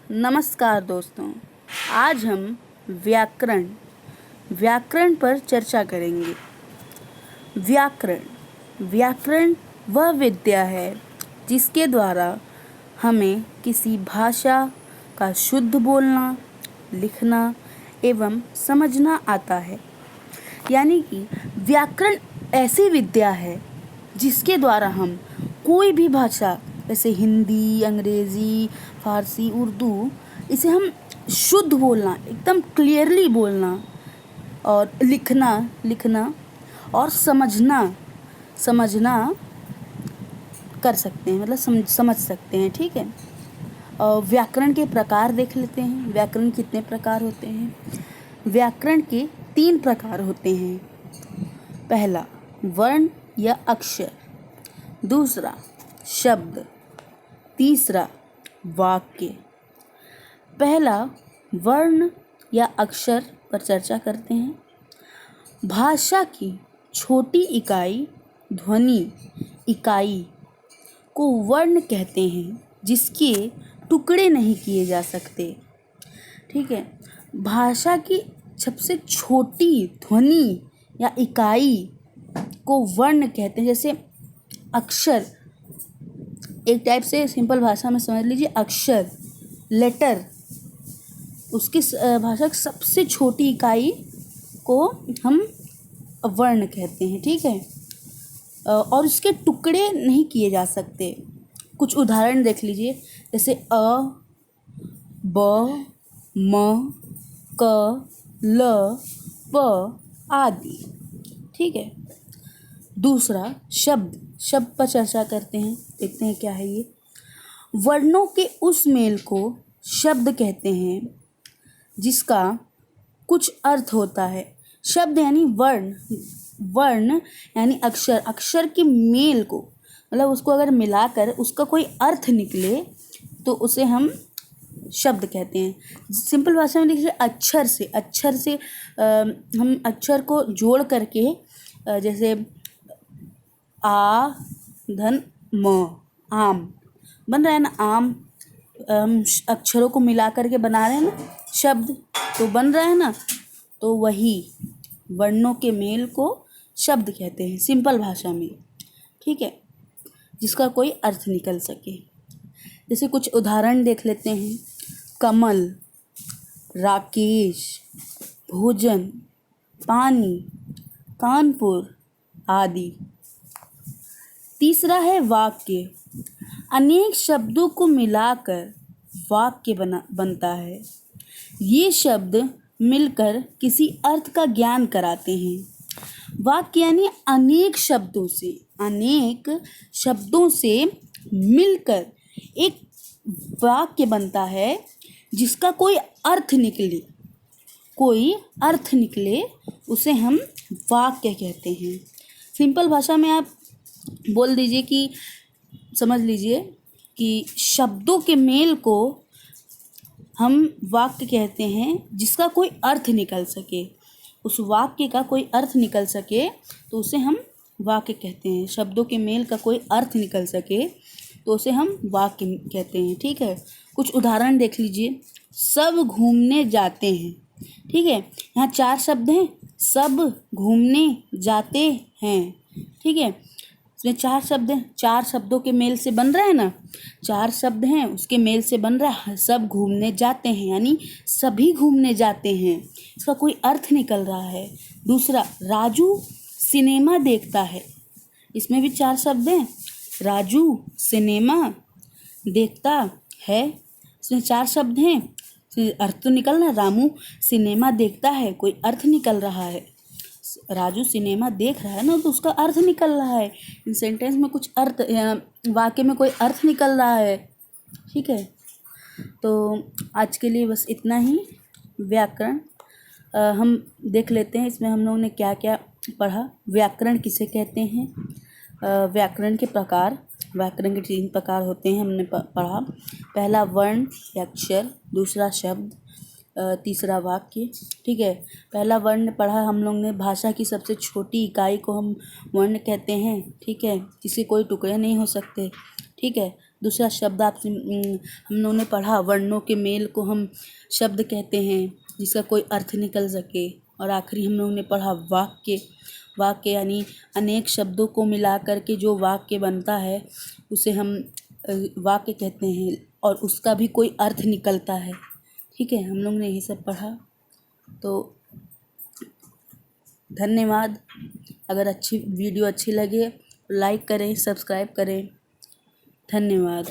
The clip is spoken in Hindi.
नमस्कार दोस्तों, आज हम व्याकरण पर चर्चा करेंगे। व्याकरण वह विद्या है जिसके द्वारा हमें किसी भाषा का शुद्ध बोलना, लिखना एवं समझना आता है। यानी कि व्याकरण ऐसी विद्या है जिसके द्वारा हम कोई भी भाषा जैसे हिंदी, अंग्रेज़ी, फारसी, उर्दू, इसे हम शुद्ध बोलना, एकदम क्लियरली बोलना और लिखना और समझना कर सकते हैं, मतलब समझ सकते हैं। ठीक है। और व्याकरण के प्रकार देख लेते हैं। व्याकरण कितने प्रकार होते हैं? व्याकरण के 3 प्रकार होते हैं। पहला वर्ण या अक्षर, दूसरा शब्द, तीसरा वाक्य। पहला वर्ण या अक्षर पर चर्चा करते हैं। भाषा की छोटी इकाई, ध्वनि इकाई को वर्ण कहते हैं, जिसके टुकड़े नहीं किए जा सकते। ठीक है। भाषा की सबसे छोटी ध्वनि या इकाई को वर्ण कहते हैं। जैसे अक्षर, एक टाइप से सिंपल भाषा में समझ लीजिए, अक्षर, लेटर, उसकी भाषा की सबसे छोटी इकाई को हम वर्ण कहते हैं। ठीक है। और उसके टुकड़े नहीं किए जा सकते। कुछ उदाहरण देख लीजिए, जैसे अ, ब, म, क, ल, प आदि। ठीक है। दूसरा शब्द पर चर्चा करते हैं। देखते हैं क्या है ये। वर्णों के उस मेल को शब्द कहते हैं जिसका कुछ अर्थ होता है। शब्द यानी वर्ण यानी अक्षर के मेल को, मतलब उसको अगर मिलाकर उसका कोई अर्थ निकले तो उसे हम शब्द कहते हैं। सिंपल भाषा में देखिए, अक्षर से हम अक्षर को जोड़ करके जैसे आ धन म, आम बन रहा है ना। आम हम अक्षरों को मिला करके बना रहे हैं ना शब्द, तो बन रहा है ना। तो वही वर्णों के मेल को शब्द कहते हैं सिंपल भाषा में। ठीक है। जिसका कोई अर्थ निकल सके। जैसे कुछ उदाहरण देख लेते हैं। कमल, राकेश, भोजन, पानी, कानपुर आदि। तीसरा है वाक्य। अनेक शब्दों को मिलाकर वाक्य बनता है। ये शब्द मिलकर किसी अर्थ का ज्ञान कराते हैं। वाक्य यानी अनेक शब्दों से मिलकर एक वाक्य बनता है जिसका कोई अर्थ निकले, उसे हम वाक्य कहते हैं। सिंपल भाषा में आप बोल दीजिए कि समझ लीजिए कि शब्दों के मेल को हम वाक्य कहते हैं जिसका कोई अर्थ निकल सके। उस वाक्य का कोई अर्थ निकल सके तो उसे हम वाक्य कहते हैं। शब्दों के मेल का कोई अर्थ निकल सके तो उसे हम वाक्य कहते हैं। ठीक है। कुछ उदाहरण देख लीजिए। सब घूमने जाते हैं। ठीक है। यहाँ 4 शब्द हैं। सब घूमने जाते हैं। ठीक है। इसमें 4 शब्द हैं। 4 शब्दों के मेल से बन रहा है ना। 4 शब्द हैं, उसके मेल से बन रहा है सब घूमने जाते हैं, यानी सभी घूमने जाते हैं। इसका कोई अर्थ निकल रहा है। दूसरा, राजू सिनेमा देखता है। इसमें भी 4 शब्द हैं। राजू सिनेमा देखता है, इसमें 4 शब्द हैं। अर्थ तो निकल रहा है। रामू सिनेमा देखता है, कोई अर्थ निकल रहा है। राजू सिनेमा देख रहा है ना, तो उसका अर्थ निकल रहा है। इन सेंटेंस में कुछ अर्थ, वाक्य में कोई अर्थ निकल रहा है। ठीक है। तो आज के लिए बस इतना ही। व्याकरण हम देख लेते हैं। इसमें हम लोगों ने क्या क्या पढ़ा। व्याकरण किसे कहते हैं, व्याकरण के प्रकार। व्याकरण के 3 प्रकार होते हैं, हमने पढ़ा। पहला वर्ण या अक्षर, दूसरा शब्द, तीसरा वाक्य। ठीक है। पहला वर्ण पढ़ा हम लोग ने। भाषा की सबसे छोटी इकाई को हम वर्ण कहते हैं। ठीक है। इसके कोई टुकड़े नहीं हो सकते। ठीक है। दूसरा शब्द आपसे हम लोगों ने पढ़ा, वर्णों के मेल को हम शब्द कहते हैं जिसका कोई अर्थ निकल सके। और आखिरी हम लोगों ने पढ़ा वाक्य। वाक्य यानी अनेक शब्दों को मिला करके जो वाक्य बनता है उसे हम वाक्य कहते हैं और उसका भी कोई अर्थ निकलता है। ठीक है, हम लोग ने यही सब पढ़ा। तो धन्यवाद। अगर वीडियो अच्छी लगे लाइक करें, सब्सक्राइब करें। धन्यवाद।